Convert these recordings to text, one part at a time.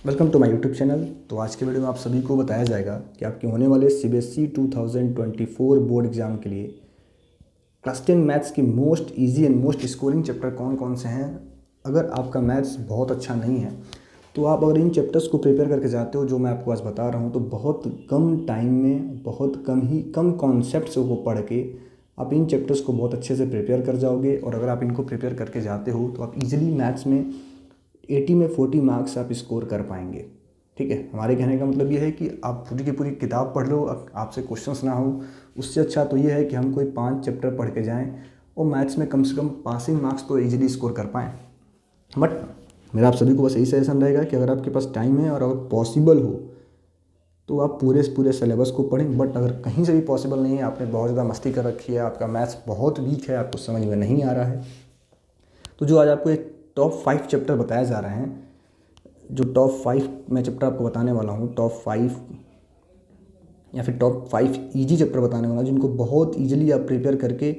Welcome to my YouTube channel. तो आज के वीडियो में आप सभी को बताया जाएगा कि आपके होने वाले सीबीएसई 2024 बोर्ड एग्ज़ाम के लिए क्लास 10 मैथ्स की most easy and most scoring chapter कौन कौन से हैं। अगर आपका मैथ्स बहुत अच्छा नहीं है तो आप अगर इन चैप्टर्स को प्रिपेयर करके जाते हो जो मैं आपको आज बता रहा हूँ, तो बहुत कम टाइम में बहुत कम कॉन्सेप्ट्स को पढ़ के आप इन चैप्टर्स को बहुत अच्छे से प्रिपेयर कर जाओगे। और अगर आप इनको प्रिपेयर करके जाते हो तो आप इजीली मैथ्स में 80 में 40 मार्क्स आप स्कोर कर पाएंगे। ठीक है, हमारे कहने का मतलब ये है कि आप पूरी की पूरी किताब पढ़ लो, आपसे क्वेश्चंस ना हो। उससे अच्छा तो ये है कि हम कोई 5 चैप्टर पढ़ के जाएं और मैथ्स में कम से कम पासिंग मार्क्स तो इजीली स्कोर कर पाएँ। बट मेरा आप सभी को बस यही सजेशन रहेगा कि अगर आपके पास टाइम है और अगर पॉसिबल हो तो आप पूरे सिलेबस को पढ़ें। बट अगर कहीं से भी पॉसिबल नहीं है, आपने बहुत ज़्यादा मस्ती कर रखी है, आपका मैथ्स बहुत वीक है, आपको समझ में नहीं आ रहा है, तो जो आज आपको एक टॉप 5 चैप्टर बताया जा रहे हैं, जो टॉप 5 मैं चैप्टर आपको बताने वाला हूँ, टॉप 5 या फिर टॉप 5 इजी चैप्टर बताने वाला हूँ जिनको बहुत इजीली आप प्रिपेयर करके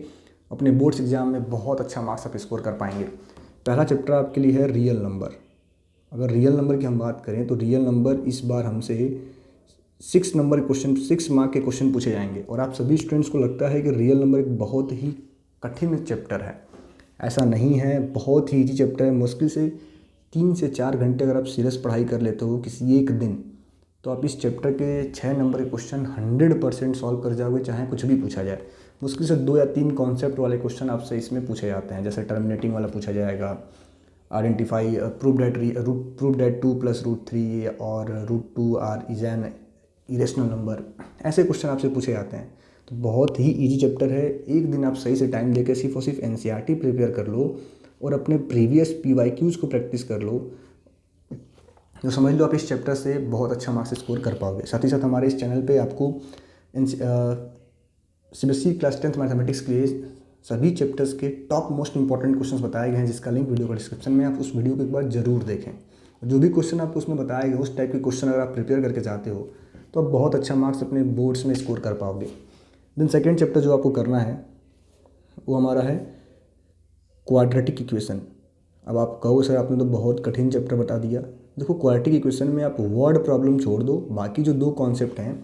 अपने बोर्ड्स एग्जाम में बहुत अच्छा मार्क्स आप स्कोर कर पाएंगे। पहला चैप्टर आपके लिए है रियल नंबर। अगर रियल नंबर की हम बात करें तो रियल नंबर इस बार हमसे 6 मार्क के क्वेश्चन पूछे जाएंगे। और आप सभी स्टूडेंट्स को लगता है कि रियल नंबर एक बहुत ही कठिन चैप्टर है। ऐसा नहीं है, बहुत ही ईजी चैप्टर है। मुश्किल से 3 से 4 घंटे अगर आप सीरियस पढ़ाई कर लेते हो किसी एक दिन, तो आप इस चैप्टर के 6 नंबर के क्वेश्चन 100% सॉल्व कर जाओगे, चाहे कुछ भी पूछा जाए। मुश्किल से 2 या 3 कॉन्सेप्ट वाले क्वेश्चन आपसे इसमें पूछे जाते हैं, जैसे टर्मिनेटिंग वाला पूछा जाएगा, आइडेंटिफाई प्रूव दैट 2 + √3 और √2 are is an irrational number. ऐसे क्वेश्चन आपसे पूछे जाते हैं। तो बहुत ही इजी चैप्टर है। एक दिन आप सही से टाइम देकर सिर्फ और सिर्फ एनसीईआरटी प्रिपेयर कर लो और अपने प्रीवियस पीवाईक्यूज़ को प्रैक्टिस कर लो, तो समझ लो आप इस चैप्टर से बहुत अच्छा मार्क्स स्कोर कर पाओगे। साथ ही साथ हमारे इस चैनल पे आपको सीबीएसई क्लास 10th मैथमेटिक्स के लिए सभी चैप्टर्स के टॉप मोस्ट इंपॉर्टेंट क्वेश्चंस बताए गए हैं, जिसका लिंक वीडियो का डिस्क्रिप्शन में। आप उस वीडियो को एक बार जरूर देखें। जो भी क्वेश्चन आपको उसमें बताए गए उस टाइप के क्वेश्चन अगर आप प्रिपेयर करके जाते हो तो आप बहुत अच्छा मार्क्स अपने बोर्ड्स में स्कोर कर पाओगे। देन सेकेंड चैप्टर जो आपको करना है वो हमारा है क्वाड्रेटिक इक्वेशन। अब आप कहो सर आपने तो बहुत कठिन चैप्टर बता दिया। देखो, क्वाड्रेटिक इक्वेशन में आप वर्ड प्रॉब्लम छोड़ दो, बाकी जो 2 कॉन्सेप्ट हैं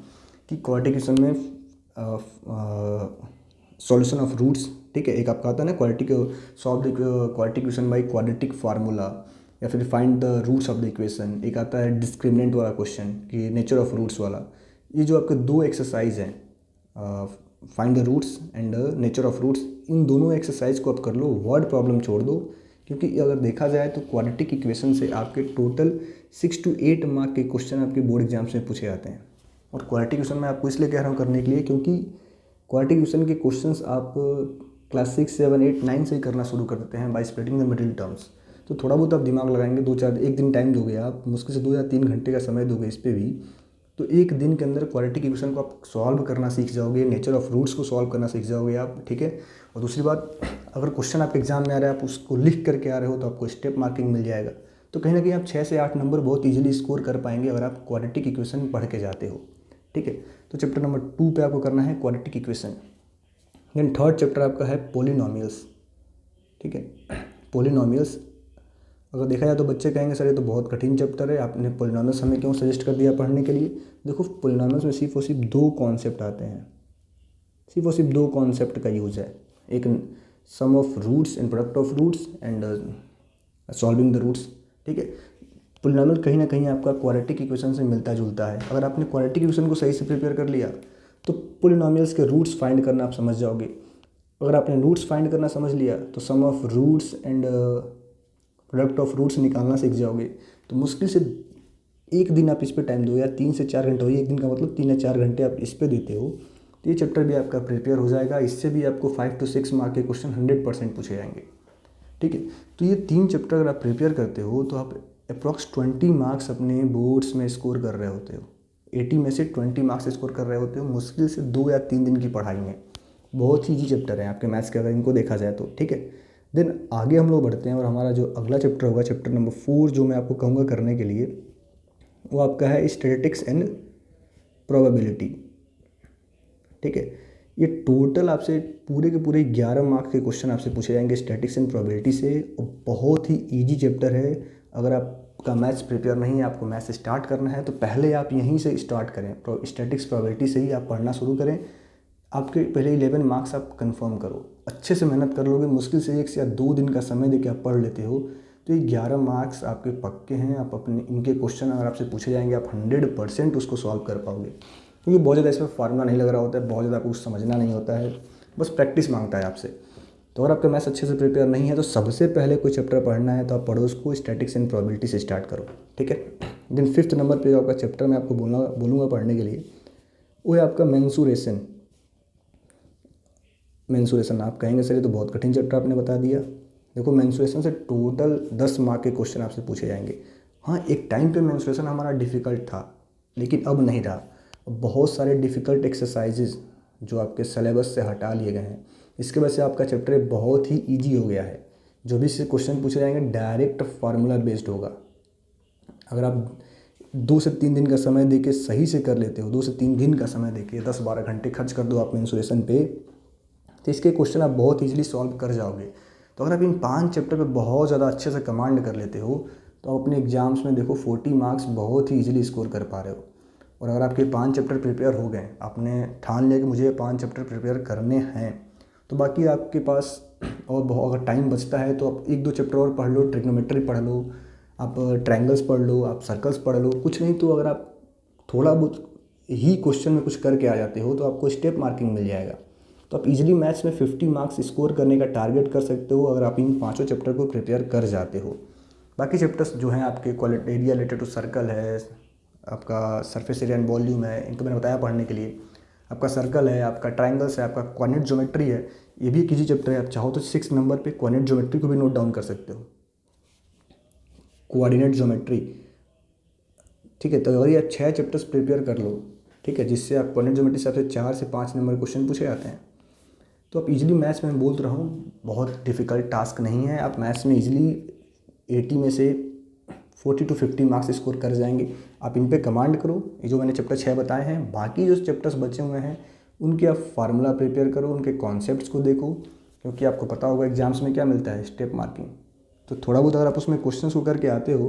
कि क्वाड्रेटिक इक्वेशन में सॉल्यूशन ऑफ रूट्स, ठीक है, एक आपका आता है ना quadratic solve the quadratic equation by quadratic formula, या फिर find the roots of the equation. एक आता है डिस्क्रिमिनेंट वाला क्वेश्चन कि नेचर ऑफ रूट्स वाला। ये जो आपके 2 एक्सरसाइज हैं, find the roots and nature of roots, इन दोनों एक्सरसाइज को आप कर लो, वर्ड प्रॉब्लम छोड़ दो। क्योंकि अगर देखा जाए तो क्वाड्रेटिक इक्वेशन से आपके टोटल 6 to 8 मार्क के क्वेश्चन आपके बोर्ड एग्जाम्स में पूछे जाते हैं। और क्वाड्रेटिक इक्वेशन मैं आपको इसलिए कह रहा हूँ करने के लिए क्योंकि क्वाड्रेटिक इक्वेशन के क्वेश्चंस आप क्लास 6, 7, 8, 9 से ही करना शुरू कर देते हैं by splitting the middle terms. तो थोड़ा बहुत आप दिमाग लगाएंगे, 2-4 एक दिन टाइम दोगे, आप मुश्किल से 2 या 3 घंटे का समय दोगे इस पर भी, तो एक दिन के अंदर क्वाड्रेटिक इक्वेशन को आप सॉल्व करना सीख जाओगे, नेचर ऑफ रूट्स को सॉल्व करना सीख जाओगे आप। ठीक है, और दूसरी बात, अगर क्वेश्चन आपके एग्जाम में आ रहा है, आप उसको लिख करके आ रहे हो, तो आपको स्टेप मार्किंग मिल जाएगा। तो कहीं ना कहीं आप 6 से 8 नंबर बहुत ईजिली स्कोर कर पाएंगे अगर आप क्वाड्रेटिक इक्वेशन पढ़ के जाते हो। ठीक है, तो चैप्टर नंबर 2 पे आपको करना है quadratic equation. Then third chapter आपका है पोलिनोमियल्स। ठीक है, पोलिनोमियल्स अगर देखा जाए तो बच्चे कहेंगे सर ये तो बहुत कठिन चैप्टर है, आपने पोलिनोमियल्स हमें क्यों सजेस्ट कर दिया पढ़ने के लिए। देखो, पोलिनोमियल्स में सिर्फ और सिर्फ 2 कॉन्सेप्ट आते हैं, सिर्फ और सिर्फ 2 कॉन्सेप्ट का यूज़ है। एक sum of roots and product of roots and solving the roots. ठीक है, पोलिनोमियल कहीं ना कहीं आपका क्वाड्रेटिक इक्वेशन से मिलता जुलता है। अगर आपने क्वाड्रेटिक इक्वेशन को सही से प्रिपेयर कर लिया तो पोलिनोमियल्स के रूट्स फाइंड करना आप समझ जाओगे। अगर आपने रूट्स फाइंड करना समझ लिया तो sum of roots and product of roots निकालना सीख जाओगे। तो मुश्किल से एक दिन आप इस पर टाइम दो, या 3 से 4 घंटे हो, एक दिन का मतलब 3 या 4 घंटे आप इस पर देते हो, तो ये चैप्टर भी आपका प्रिपेयर हो जाएगा। इससे भी आपको 5 to 6 मार्क के क्वेश्चन 100% पूछे जाएंगे। ठीक है, तो ये 3 चैप्टर अगर आप प्रिपेयर करते हो तो आप अप्रॉक्स 20 मार्क्स अपने बोर्ड्स में स्कोर कर रहे होते हो। 80 में से 20 मार्क्स स्कोर कर रहे होते हो मुश्किल से 2 या 3 दिन की पढ़ाई में। बहुत ही ईजी चैप्टर है आपके मैथ्स के अगर इनको देखा जाए तो। ठीक है, देन आगे हम लोग बढ़ते हैं और हमारा जो अगला चैप्टर होगा, चैप्टर नंबर 4, जो मैं आपको कहूँगा करने के लिए, वो आपका है स्टैटिस्टिक्स एंड प्रोबेबिलिटी। ठीक है, ये टोटल आपसे पूरे के पूरे 11 मार्क्स के क्वेश्चन आपसे पूछे जाएंगे स्टैटिस्टिक्स एंड प्रोबेबिलिटी से, और बहुत ही ईजी चैप्टर है। अगर आप आपका मैथ्स प्रिपेयर नहीं है, आपको मैथ्स स्टार्ट करना है, तो पहले आप यहीं से स्टार्ट करें, स्टैटिक्स प्रोबेबिलिटी से ही आप पढ़ना शुरू करें। आपके पहले 11 मार्क्स आप कंफर्म करो, अच्छे से मेहनत कर लोगे, मुश्किल से 1 से या 2 दिन का समय देके आप पढ़ लेते हो तो ये 11 मार्क्स आपके पक्के हैं। आप अपने इनके क्वेश्चन अगर आपसे पूछे जाएंगे आप 100% उसको सॉल्व कर पाओगे, क्योंकि बहुत ज़्यादा इसमें फार्मूला नहीं लग रहा होता है, बहुत ज़्यादा आपको कुछ समझना नहीं होता है, बस प्रैक्टिस मांगता है आपसे। तो अगर आपका मैथ्स अच्छे से प्रिपेयर नहीं है तो सबसे पहले कोई चैप्टर पढ़ना है तो आप पढ़ो उसको, स्टैटिक्स एंड प्रोबेबिलिटी से स्टार्ट करो, ठीक है। देन 5th नंबर पे आपका चैप्टर मैं आपको बोलूँगा पढ़ने के लिए, वो है आपका मेंसुरेशन। मेंसुरेशन आप कहेंगे सर ये तो बहुत कठिन चैप्टर आपने बता दिया। देखो मेंसुरेशन से टोटल 10 मार्क के क्वेश्चन आपसे पूछे जाएंगे। हाँ, एक टाइम पे मेंसुरेशन हमारा डिफ़िकल्ट था, लेकिन अब नहीं रहा। अब बहुत सारे डिफ़िकल्ट एक्सरसाइजेज जो आपके सिलेबस से हटा लिए गए हैं, इसके वजह से आपका चैप्टर बहुत ही ईजी हो गया है। जो भी इससे क्वेश्चन पूछे जाएंगे डायरेक्ट फार्मूला बेस्ड होगा। अगर आप 2 से 3 दिन का समय देके सही से कर लेते हो, 2 से 3 दिन का समय देके 10-12 घंटे खर्च कर दो आप मेंसुरेशन पे, तो इसके क्वेश्चन आप बहुत ईजिली सॉल्व कर जाओगे। तो अगर आप इन 5 चैप्टर पे बहुत ज़्यादा अच्छे से कमांड कर लेते हो तो आप अपने एग्जाम्स में देखो 40 मार्क्स बहुत ही ईजिली स्कोर कर पा रहे हो। और अगर आपके 5 चैप्टर प्रिपेयर हो गए, आपने ठान लिया कि मुझे ये 5 चैप्टर प्रिपेयर करने हैं, तो बाकी आपके पास और बहुत अगर टाइम बचता है तो आप 1-2 चैप्टर और पढ़ लो, ट्रिग्नोमेट्री पढ़ लो, आप ट्रायंगल्स पढ़ लो, आप सर्कल्स पढ़ लो। कुछ नहीं तो अगर आप थोड़ा बहुत ही क्वेश्चन में कुछ करके आ जाते हो तो आपको स्टेप मार्किंग मिल जाएगा। तो आप इजीली मैथ्स में 50 मार्क्स स्कोर करने का टारगेट कर सकते हो अगर आप इन 5 चैप्टर को प्रिपेयर कर जाते हो। बाकी चैप्टर्स जो हैं आपके quality area related to circle है, आपका सरफेस एरिया एंड वॉल्यूम है, इनको मैंने बताया पढ़ने के लिए। आपका सर्कल है, आपका ट्राइंगल्स है, आपका कोऑर्डिनेट ज्योमेट्री है, ये भी एक ईजी चैप्टर है। आप चाहो तो 6 नंबर पे कोऑर्डिनेट ज्योमेट्री को भी नोट डाउन कर सकते हो, कोऑर्डिनेट ज्योमेट्री, ठीक है। तो अगर ये 6 चैप्टर्स प्रिपेयर कर लो, ठीक है, जिससे आप कोऑर्डिनेट ज्योमेट्री से आपसे 4 से 5 नंबर क्वेश्चन पूछे जाते हैं, तो आप इजीली मैथ्स में बोल रहा हूँ बहुत डिफ़िकल्ट टास्क नहीं है। आप मैथ्स में इजीली 80 में से 40 to 50 मार्क्स स्कोर कर जाएंगे। आप इन पे कमांड करो, ये जो मैंने चैप्टर 6 बताए हैं, बाकी जो चैप्टर्स बचे हुए हैं उनके आप फार्मूला प्रिपेयर करो, उनके कॉन्सेप्ट्स को देखो, क्योंकि आपको पता होगा एग्जाम्स में क्या मिलता है, स्टेप मार्किंग। तो थोड़ा बहुत अगर आप उसमें क्वेश्चंस को करके आते हो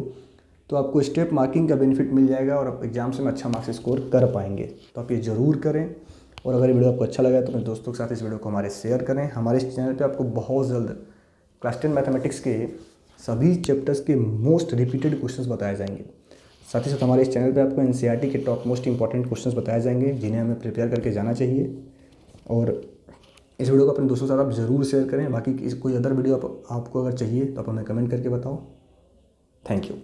तो आपको स्टेप मार्किंग का बेनिफिट मिल जाएगा और आप एग्जाम्स में अच्छा मार्क्स स्कोर कर पाएंगे। तो आप ये ज़रूर करें। और अगर ये वीडियो आपको अच्छा लगा तो अपने दोस्तों के साथ इस वीडियो को हमारे शेयर करें। हमारे इस चैनल पे आपको बहुत जल्द क्लास 10 मैथमेटिक्स के सभी चैप्टर्स के मोस्ट रिपीटेड क्वेश्चंस बताए जाएंगे। साथ ही साथ हमारे इस चैनल पे आपको एनसीईआरटी के टॉप मोस्ट इंपॉर्टेंट क्वेश्चंस बताए जाएंगे जिन्हें हमें प्रिपेयर करके जाना चाहिए। और इस वीडियो को अपने दोस्तों के साथ आप ज़रूर शेयर करें। बाकी कोई अदर वीडियो आपको अगर चाहिए तो आप हमें कमेंट करके बताओ। Thank you.